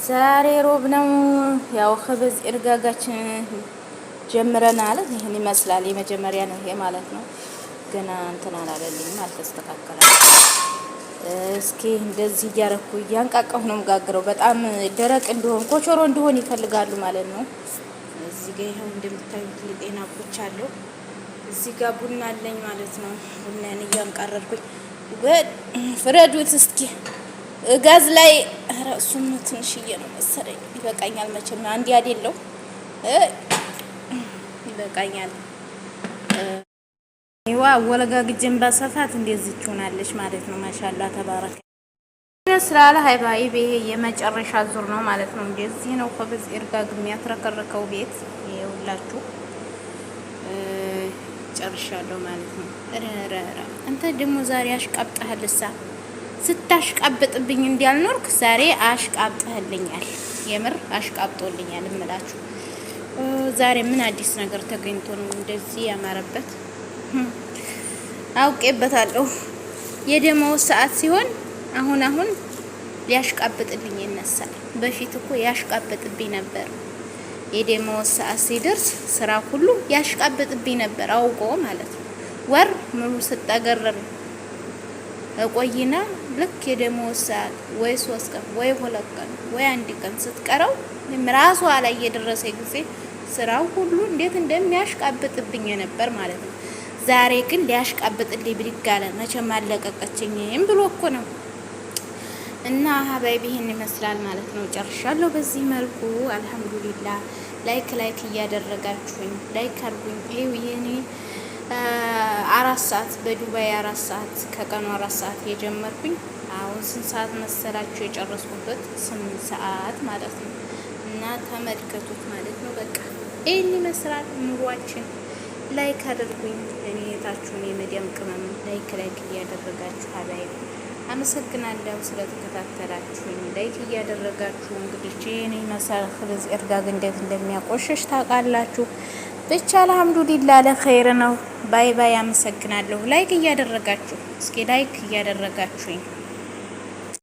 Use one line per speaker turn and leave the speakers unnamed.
ዛሬ ሮብ ነው። ያው ኸበዝ እርጋጋችን ጀምረናል። ይሄን ይመስላል። የመጀመሪያ ነው ይሄ ማለት ነው። ገና እንትን አላለልኝም፣ አልተስተካከለም። እስኪ እንደዚህ እያረኩ እያንቃቃሁ ነው የምጋግረው። በጣም ደረቅ እንዲሆን ኮቾሮ እንዲሆን ይፈልጋሉ ማለት ነው። እዚህ ጋር ይኸው እንደምታዩት ሊጤና ቆቻለሁ። እዚህ ጋር ቡና አለኝ ማለት ነው። ቡናን እያንቃረርኩኝ ፍረዱት እስኪ ጋዝ ላይ እሱም ትንሽዬ ነው መሰለኝ። ይበቃኛል መቼም አንዴ አይደለው ይበቃኛል። ይዋ ወለጋግጀን ባሰፋት እንደዚህ ትሆናለች ማለት ነው። ማሻአላ ተባረከ ይመስላል። ሃይባይ ይሄ የመጨረሻ ዙር ነው ማለት ነው። እንደዚህ ነው ኸበዝ እርጋግ የሚያትረከረከው ቤት ይኸውላችሁ ጨርሻለሁ ማለት ነው። አንተ ደግሞ ዛሬ አሽቃብጠህልሳ ስታሽቃብጥብኝ እንዲያልኖርክ ዛሬ አሽቃብጠህልኛል። የምር አሽቃብጦልኛል እምላችሁ። ዛሬ ምን አዲስ ነገር ተገኝቶ ነው እንደዚህ ያማረበት? አውቄበታለሁ። የደመወዝ ሰዓት ሲሆን አሁን ሊያሽቃብጥልኝ ይነሳል። በፊት እኮ ያሽቃብጥብኝ ነበር። የደመወዝ ሰዓት ሲደርስ ስራ ሁሉ ያሽቃብጥብኝ ነበር አውቆ ማለት ነው። ወር ሙሉ ስጠገረር ቆይና ልክ የደመወዝ ሰዓት ወይ 3 ቀን ወይ 2 ቀን ወይ 1 ቀን ስትቀረው ራሷ ላይ የደረሰ ጊዜ ስራው ሁሉ እንዴት እንደሚያሽቃብጥብኝ ነበር ማለት ነው። ዛሬ ግን ሊያሽቃብጥልኝ ብድግ አለ። መቼም አለቀቀችኝም ብሎ እኮ ነው። እና ሀባይቢ ይሄን ይመስላል ማለት ነው። ጨርሻለሁ በዚህ መልኩ አልሐምዱሊላህ። ላይክ እያደረጋችሁኝ ላይክ አድርጉኝ። ይሄኔ 4 ሰዓት በዱባይ 4 ሰዓት ከቀኑ 4 ሰዓት የጀመርኩኝ አሁን ስንት ሰዓት መሰላችሁ የጨረስኩበት? 8 ሰዓት ማለት ነው። እና ተመልከቱት ማለት ነው። በቃ ይሄን ይመስላል ኑሯችን። ላይክ አድርጉኝ። እኔ የታችሁን የመዲያም ቅመም ላይክ እያደረጋችሁ ሀባይቢ አመሰግናለሁ ስለተከታተላችሁኝ። ላይክ እያደረጋችሁ እንግዲህ እኔ መሰል ኸበዝ እርጋግ እንዴት እንደሚያቆሽሽ ታውቃላችሁ። ብቻ አልሐምዱሊላህ ለኸይር ነው። ባይ ባይ። አመሰግናለሁ። ላይክ እያደረጋችሁ እስኪ ላይክ እያደረጋችሁኝ